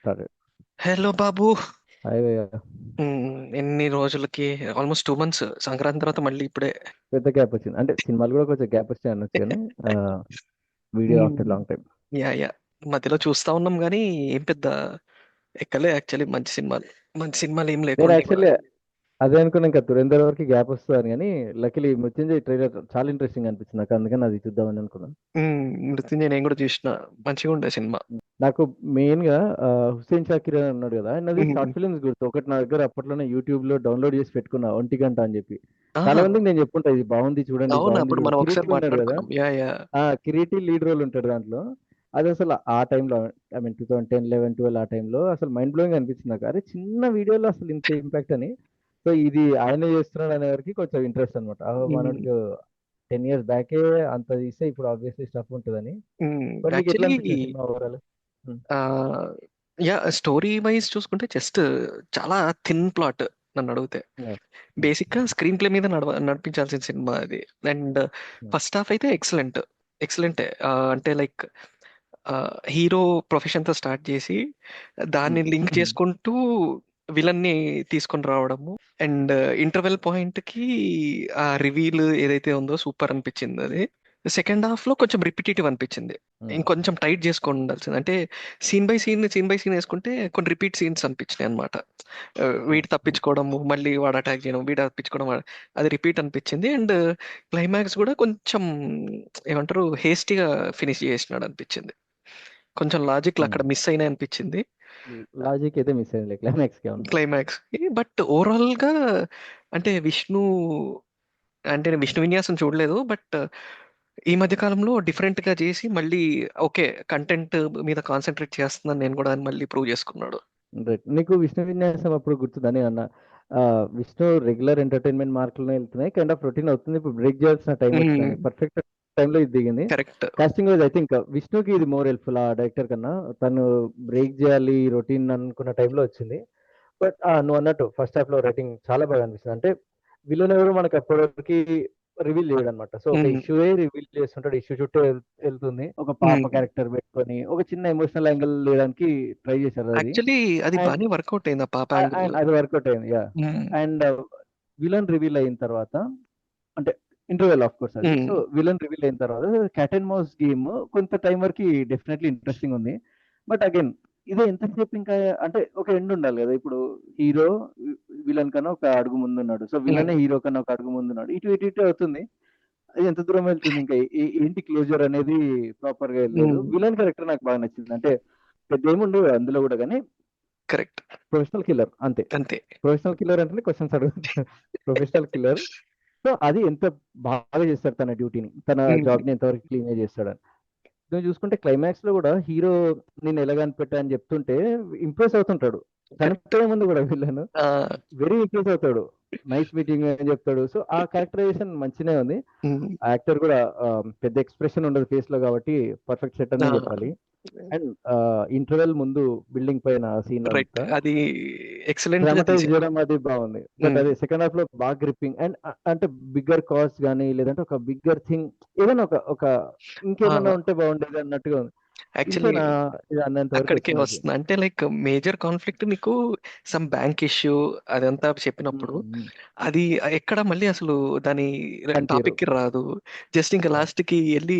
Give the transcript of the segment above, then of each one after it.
Started. Hello బాబు. Hi భయ్య. ఎన్ని రోజులకి? Almost 2 months. సంక్రాంతి తర్వాత మళ్ళీ ఇప్పుడే. పెద్ద గ్యాప్ వచ్చింది. అంటే సినిమాలు కూడా కొంచెం గ్యాప్ వచ్చాయి అనొచ్చు కానీ video after long time. Yeah yeah. మధ్యలో చూస్తా ఉన్నాం కానీ ఏం పెద్ద ఎక్కలే యాక్చువల్లీ. మంచి సినిమాలు ఏం నేను లేకుండా ఇక. యాక్చువల్లీ అదే అనుకున్నా ఇంకా దురేందర్ వరకు గ్యాప్ వస్తుందని, కానీ లక్కీలీ మృత్యుంజయ్ ట్రైలర్ చాలా ఇంట్రెస్టింగ్ అనిపించింది నాకు, అందుకని అది చూద్దామని అనుకున్నాను. మృత్యుంజయ్ నేను కూడా చూసిన. మంచిగా ఉండే సినిమా. నాకు మెయిన్ గా హుస్సేన్ షాకిర్ అని ఉన్నాడు కదా, ఆయనది మ్మ్. షార్ట్ ఫిల్మ్స్ గుర్తు ఒకటి నా దగ్గర అప్పట్లోనే యూట్యూబ్ లో డౌన్లోడ్ చేసి పెట్టుకున్నా, 1 గంట అని చెప్పి. చాలా ఆహా. మందికి నేను చెప్పుంటా ఇది బాగుంది చూడండి, ఇది అవును, బాగుంది అప్పుడు మనం చూడండి. ఒకసారి కిరీటి ఉన్నాడు కదా, మాట్లాడుకున్నాం. Yeah yeah. Kiriti lead role ఉంటాడు దాంట్లో. అది అసలు ఆ టైంలో, ఐ మీన్ 2010, 11, 12 ఆ టైంలో అసలు మైండ్ బ్లోయింగ్ అనిపించింది నాకు. అరే చిన్న వీడియోలో అసలు ఇంత ఇంపాక్ట్ అని. సో ఇది ఆయన చేస్తున్నాడు అనే వరకు కొంచెం ఇంట్రెస్ట్ అనమాట. మనకు 10 years బ్యాకే అంత తీస్తే ఇప్పుడు ఆబ్వియస్లీ స్టఫ్ ఉంటుందని. బట్ నీకు ఎట్లా యాక్చువల్లీ అనిపించింది cinema overall? Yeah, story wise చూసుకుంటే జస్ట్ చాలా థిన్ ప్లాట్ నన్ను అడిగితే. బేసిక్ గా స్క్రీన్ ప్లే మీద నడిపించాల్సిన సినిమా అది. అండ్ ఫస్ట్ హాఫ్ అయితే ఎక్సలెంటే. అంటే లైక్ హీరో ప్రొఫెషన్ తో స్టార్ట్ చేసి దాన్ని లింక్ చేసుకుంటూ విలన్ ని తీసుకొని రావడము. అండ్ ఇంటర్వెల్ పాయింట్ కి ఆ రివీల్ ఏదైతే ఉందో సూపర్ అనిపించింది అది. సెకండ్ హాఫ్ లో కొంచెం రిపిటేటివ్ అనిపించింది. ఇంకొంచెం టైట్ చేసుకొని ఉండాల్సింది. అంటే సీన్ బై సీన్ వేసుకుంటే కొన్ని రిపీట్ సీన్స్ అనిపించినాయి అనమాట. వీడు తప్పించుకోవడము, మళ్ళీ వాడు అటాక్ చేయడం, వీడు తప్పించుకోవడం, అది రిపీట్ అనిపించింది. అండ్ క్లైమాక్స్ కూడా కొంచెం ఏమంటారు హేస్టీగా ఫినిష్ చేసినాడు అనిపించింది. కొంచెం లాజిక్లు అక్కడ మిస్ అయినాయి అనిపించింది లాజిక్ అయితే మిస్ అయింది క్లైమాక్స్ కి. అవును. క్లైమాక్స్. బట్ ఓవరాల్ గా అంటే నేను విష్ణు విన్యాసం చూడలేదు. బట్ ఈ మధ్య కాలంలో డిఫరెంట్ గా చేసి మళ్ళీ ఓకే కంటెంట్ మీద కాన్సన్ట్రేట్ చేస్తుందని నేను కూడా అని మళ్ళీ ప్రూవ్ చేసుకున్నాడు. రైట్. నీకు విష్ణు విన్యాసం అప్పుడు గుర్తుందని అన్న, విష్ణు రెగ్యులర్ ఎంటర్టైన్మెంట్ మార్కులోనే వెళ్తున్నాయి, కైండ్ ఆఫ్ రొటీన్ అవుతుంది, ఇప్పుడు బ్రేక్ చేయాల్సిన టైం వచ్చిందని పర్ఫెక్ట్ టైంలో ఇది దిగింది. Correct. Casting wise I think విష్ణుకి ఇది మోర్ హెల్ప్ఫుల్ ఆ డైరెక్టర్ కన్నా. తను బ్రేక్ చేయాలి రొటీన్ అనుకున్న టైంలో వచ్చింది. బట్ నువ్వు అన్నట్టు ఫస్ట్ హాఫ్ లో రైటింగ్ చాలా బాగా అనిపిస్తుంది. అంటే విలన్ ఎవరు మనకు అప్పటివరకు రివీల్ చేయడు అనమాట. సో ఒక ఇష్యూ రివీల్ చేస్తుంటాడు, ఇష్యూ చుట్టూ వెళ్తుంది, ఒక పాప క్యారెక్టర్ పెట్టుకొని ఒక చిన్న ఎమోషనల్ యాంగిల్ లేయడానికి ట్రై చేశారు అది. యాక్చువల్లీ అది అండ్ బాగానే వర్కౌట్ అయింది ఆ పాప యాంగిల్. అది వర్కౌట్ అయింది, యా. అండ్ విలన్ రివీల్ అయిన తర్వాత, అంటే ఇంటర్వెల్ ఆఫ్ కోర్స్ అది. సో విలన్ రివీల్ అయిన తర్వాత క్యాట్ అండ్ మౌస్ గేమ్ కొంత టైం వరకు డెఫినెట్లీ ఇంట్రెస్టింగ్ ఉంది. బట్ అగైన్ ఇదే ఎంతసేపు ఇంకా, అంటే ఒక ఎండ్ ఉండాలి కదా. ఇప్పుడు హీరో విలన్ కన్నా ఒక అడుగు ముందు ఉన్నాడు, సో విలన్ హీరో కన్నా ఒక అడుగు ముందు ఉన్నాడు, ఇటు ఇటు ఇటు అవుతుంది. అది ఎంత దూరం వెళ్తుంది ఇంకా, ఏంటి క్లోజర్ అనేది ప్రాపర్ గా వెళ్ళలేదు. విలన్ క్యారెక్టర్ నాకు బాగా నచ్చింది. అంటే పెద్ద ఏముండవు అందులో కూడా, కానీ కరెక్ట్. ప్రొఫెషనల్ కిల్లర్ అంతే. అంతే. ప్రొఫెషనల్ కిల్లర్ అంటే క్వశ్చన్స్ అడుగుతాడు. Professional killer. సో అది ఎంత బాగా చేస్తాడు తన డ్యూటీని, తన జాబ్ ని ఎంతవరకు క్లీన్ గా చేస్తాడు. నువ్వు చూసుకుంటే క్లైమాక్స్ లో కూడా హీరో నేను ఎలా కనిపెట్టా అని చెప్తుంటే ఇంప్రెస్ అవుతుంటాడు. కరెక్ట్. చనిపోయే ముందు కూడా విలన్ వెరీ ఇంప్రెస్ అవుతాడు. నైస్ మీటింగ్ అని చెప్తాడు. సో ఆ క్యారెక్టరైజేషన్ మంచినే ఉంది. ఆ యాక్టర్ కూడా పెద్ద ఎక్స్ప్రెషన్ ఉండదు ఫేస్ లో, కాబట్టి పర్ఫెక్ట్ సెట్ అనే చెప్పాలి. అండ్ ఇంటర్వెల్ ముందు బిల్డింగ్ పైన సీన్ రైట్. అంతా అది ఎక్సలెంట్ గా డ్రామటైజ్ తీసాడు. చేయడం అది బాగుంది. బట్ అదే సెకండ్ హాఫ్ లో బాగా గ్రిప్పింగ్ అండ్ అంటే బిగ్గర్ కాస్ట్ కానీ, లేదంటే ఒక బిగ్గర్ థింగ్ ఏదైనా ఒక ఒక ఇంకేమన్నా ఉంటే బాగుండేది అన్నట్టుగా ఉంది. యాక్చువల్లీ ఇంతేనా ఇది అన్నంత వరకు అక్కడికే వచ్చింది నాకు. వస్తుంది. అంటే లైక్ మేజర్ కాన్ఫ్లిక్ట్ నీకు సమ్ బ్యాంక్ ఇష్యూ అదంతా చెప్పినప్పుడు మ్మ్. అది ఎక్కడ మళ్ళీ అసలు దాని కనిపించరు. టాపిక్ కి రాదు. జస్ట్ ఇంకా అవును. లాస్ట్ కి వెళ్ళి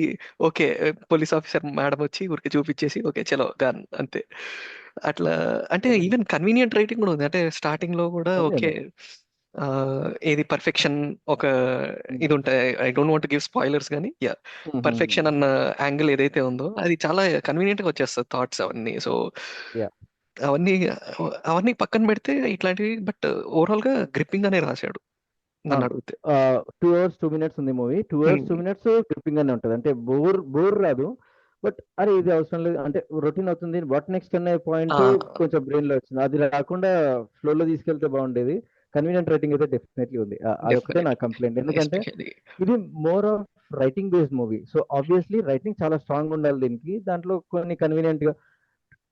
ఓకే పోలీస్ ఆఫీసర్ మేడం వచ్చి ఊరికి చూపించేసి ఓకే చలో గన్ అంతే. అట్లా. అంటే I mean, even convenient writing కూడా ఉంది. అంటే స్టార్టింగ్ లో కూడా ఉంది ఓకే ఉంది. ఆ, ఏది పర్ఫెక్షన్ ఒక మ్మ్. ఇది ఉంటాయి. I don't want give spoilers కానీ యా, మ్మ్. పర్ఫెక్షన్ అన్న యాంగిల్ ఏదైతే ఉందో అది చాలా కన్వీనియంట్ గా వచ్చేస్తుంది థాట్స్ అవన్నీ. So yeah. అవన్నీ అవన్నీ పక్కన పెడితే ఇట్లాంటివి. బట్ ఓవరాల్ గా గ్రిప్పింగ్ గానే రాశాడు నన్ను అవును. అడిగితే. 2 hours 2 minutes ఉంది మూవీ. 2 hours 2 minutes గ్రిప్పింగ్ గానే ఉంటుంది. అంటే బోర్ రాదు. బట్ అరే ఇది అవసరం లేదు అంటే రొటీన్ అవుతుంది, వాట్ నెక్స్ట్ అనే పాయింట్ కొంచెం బ్రెయిన్ లో వచ్చింది. అది రాకుండా ఫ్లో లో తీసుకెళ్తే బాగుండేది. కన్వీనియంట్ రైటింగ్ అయితే డెఫినెట్లీ ఉంది. అదొకటే నా డెఫినెట్లీ. కంప్లైంట్. ఎందుకంటే ఎస్పెషల్లీ. ఇది more of writing based movie. So obviously writing చాలా స్ట్రాంగ్ ఉండాలి దీనికి. దాంట్లో కొన్ని కన్వీనియంట్ గా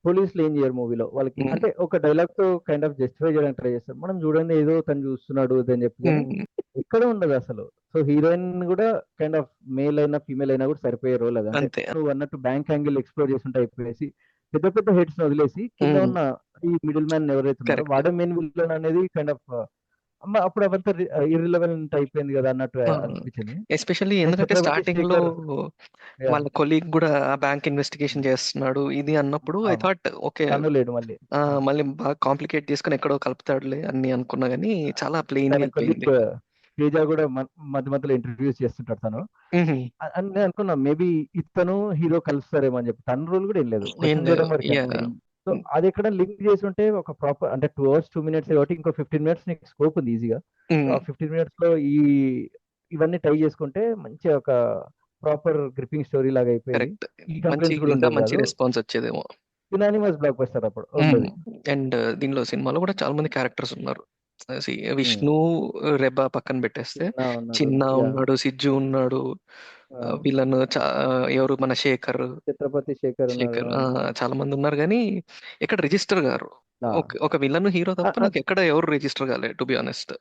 పోలీసులు ఏం చేయరు మూవీలో, వాళ్ళకి అంటే ఒక డైలాగ్ తో కైండ్ ఆఫ్ జస్టిఫై చేయడానికి ట్రై చేస్తారు. మనం చూడండి ఏదో తను చూస్తున్నాడు అని చెప్పి, కానీ ఎక్కడ ఉండదు అసలు. సో హీరోయిన్ కూడా కైండ్ ఆఫ్ మేల్ అయినా ఫీమేల్ అయినా కూడా సరిపోయే రోల్ అది. అంటే అంతే. నువ్వు అన్నట్టు బ్యాంక్ యాంగిల్ ఎక్స్ప్లోర్ చేస్తుంటే అయిపోయేసి పెద్ద పెద్ద హెడ్స్ వదిలేసి కింద ఉన్న ఈ మిడిల్ మ్యాన్ ఎవరైతే ఉన్నారో కరెక్ట్. వాడే మెయిన్ విలన్ అనేది కైండ్ ఆఫ్ అప్పుడు అవంతా ఇర్రిలవెంట్ అయిపోయింది కదా అన్నట్టు అనిపించింది. ఎస్పెషల్లీ అండ్ ఎందుకంటే ఛత్రపతి స్టార్టింగ్ లో శేఖర్ వాళ్ళ కొలీగ్ కూడా ఆ బ్యాంక్ ఇన్వెస్టిగేషన్ చేస్తున్నాడు ఇది అన్నప్పుడు ఐ అవును థాట్ ఓకే తను లేడు మళ్ళీ. మళ్ళీ బాగా కాంప్లికేట్ చేసుకుని ఎక్కడో కలుపుతాడులే అని అనుకున్నా గానీ చాలా ప్లెయిన్ గా తన అయిపోయింది. కొలీగ్ తేజ కూడా మధ్య మధ్యలో ఇంట్రడ్యూస్ చేస్తుంటాడు తను. అని నేను అనుకున్నా మేబీ ఇతను హీరో కలుస్తారేమో అని చెప్పి. తన రోల్ కూడా ఏం లేదు, ఏం క్వశ్చన్ లేదు. చేయడం వరకే అంతే. సో అది ఎక్కడ లింక్ చేసి ఉంటే ఒక ప్రాపర్ అంటే 2 hours 2 minutes కాబట్టి ఇంకో 15 minutes నీకు స్కోప్ ఉంది ఈజీగా. ఆ 15 minutes లో ఇవన్నీ ట్రై చేసుకుంటే మంచి ఒక ప్రాపర్ గ్రిప్పింగ్ స్టోరీ లాగా అయిపోయేది. కరెక్ట్. ఈ మంచి కంప్లైంట్స్ కూడా ఇంకా ఉండేవి మంచి కాదు. రెస్పాన్స్ వచ్చేదేమో. యునానిమస్ బ్లాక్ బస్టర్ అప్పుడు ఉండేది. అండ్ దీనిలో సినిమాలో కూడా చాలా మంది క్యారెక్టర్స్ ఉన్నారు. విష్ణు, రెబా పక్కన పెట్టేస్తే చిన్న ఉన్నాడు. చిన్న యా ఉన్నాడు, సిజ్జు ఉన్నాడు, విలన్ ఎవరు మన శేఖర్ ఛత్రపతి శేఖర్ ఉన్నాడు. చాలా మంది ఉన్నారు కానీ ఎక్కడ రిజిస్టర్ గారు ఒక విలన్ హీరో తప్ప నాకు ఎక్కడ ఎవరు రిజిస్టర్ కాలేదు to be honest.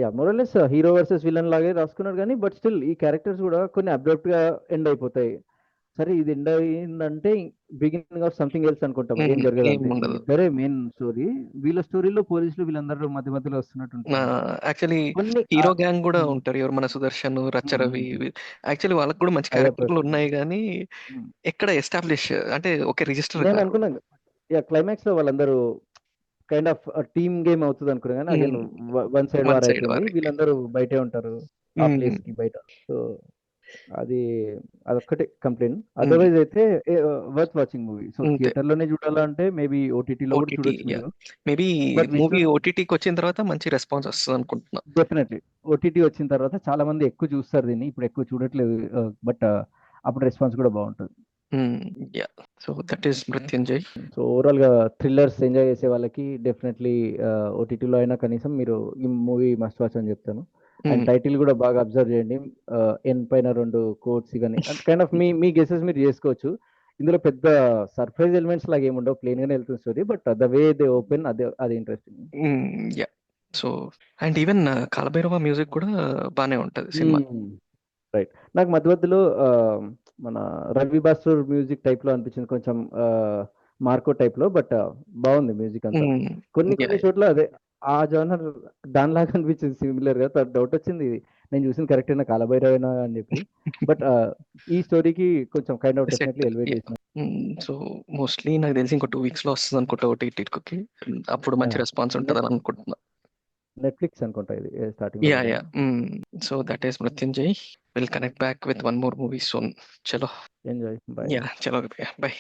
Yeah మోరల్లెస్ hero versus villain లాగే రాసుకున్నాడు కానీ బట్ స్టిల్ ఈ క్యారెక్టర్స్ కూడా కొన్ని అబ్రప్ట్ గా ఎండ్ అయిపోతాయి. సరే ఇది ఎండ్ అయిందంటే బిగినింగ్ ఆఫ్ సంథింగ్ ఎల్స్ అనుకుంటాం, ఏం జరగదు ఏం అంతే. ఉండదు. ఇద్దరే మెయిన్ స్టోరీ. వీళ్ళ స్టోరీలో పోలీసులు వీళ్ళందరూ మధ్య మధ్యలో వస్తున్నట్టు ఉంటుంది. యాక్చువల్లీ కొన్ని హీరో గ్యాంగ్ కూడా ఉంటారు, ఎవరు మన సుదర్శన్, రచ్చరవి. యాక్చువల్లీ వాళ్ళకి కూడా మంచి క్యారెక్టర్లు ఉన్నాయి కానీ ఎక్కడ ఎస్టాబ్లిష్ అంటే ఓకే రిజిస్టర్ నేను అనుకున్నాను క్లైమాక్స్ లో వాళ్ళందరూ కైండ్ ఆఫ్ టీమ్ గేమ్ అవుతుంది అనుకున్నా కానీ అగైన్ వన్ సైడ్ వార్ అయిపోయింది. వీళ్ళందరూ బయటే ఉంటారు ఆ ప్లేస్ కి బయట. సో అదొక్కటే కంప్లైంట్. అదర్వైజ్ అయితే worth watching movie. So theatre లోనే చూడాలంటే మేబీ ఓటీటీలో కూడా చూడొచ్చు మీరు. మేబీ మూవీ ఓటీటీకి వచ్చిన తర్వాత మంచి రెస్పాన్స్ వస్తుంది అనుకుంటున్నా. డెఫినెట్లీ ఓటీటీ వచ్చిన తర్వాత చాలా మంది ఎక్కువ చూస్తారు దీన్ని, ఇప్పుడు ఎక్కువ చూడట్లేదు బట్ అప్పుడు రెస్పాన్స్ కూడా బాగుంటుంది. So that is Mrutyunjay. So overall గా థ్రిల్లర్స్ ఎంజాయ్ చేసే వాళ్ళకి డెఫినెట్లీ ఓటీటీలో అయినా కనీసం మీరు ఈ మూవీ మస్ట్ వాచ్ అని చెప్తాను. అండ్ టైటిల్ కూడా బాగా అబ్జర్వ్ చేయండి, ఎన్ పైన 2 కోట్స్ ఇవన్నీ కైండ్ ఆఫ్ మీ గెసెస్ మీరు చేసుకోవచ్చు. ఇందులో పెద్ద సర్ప్రైజ్ ఎలిమెంట్స్ లాగా ఏముండవు, ప్లేన్ గానే వెళ్తుంది story, but the way they open అది interesting. So and even Kaalabhairava music కూడా బానే ఉంటది సినిమా. రైట్. నాకు మధ్య మధ్యలో మన రవి బాస్టర్ మ్యూజిక్ టైప్ లో అనిపించింది, కొంచెం మార్కో టైప్ లో, బట్ బాగుంది మ్యూజిక్ అంతా. కొన్ని చోట్ల అదే ఆ జానర్ దానిలాగా అనిపించింది సిమిలర్ గా. డౌట్ వచ్చింది నేను చూసిన కరెక్ట్ అయినా కాలభైరవేనా అని చెప్పి. బట్ ఈ స్టోరీకి కొంచెం కైండ్ ఆఫ్ డెఫినెట్లీ ఎలివేట్ చేసిన. సో మోస్ట్లీ నాకు తెలిసి ఇంకో 2 weeks లో వస్తుంది అనుకుంటా ఓటీటీకి. అప్పుడు మంచి రెస్పాన్స్ ఉంటుందని అనుకుంటున్నా. నెట్ఫ్లిక్స్ అనుకుంటా ఇది starting. So that is Mrutyunjay. Will connect back with 1 more movie soon. చలో ఎంజాయ్. బై. చలో బై.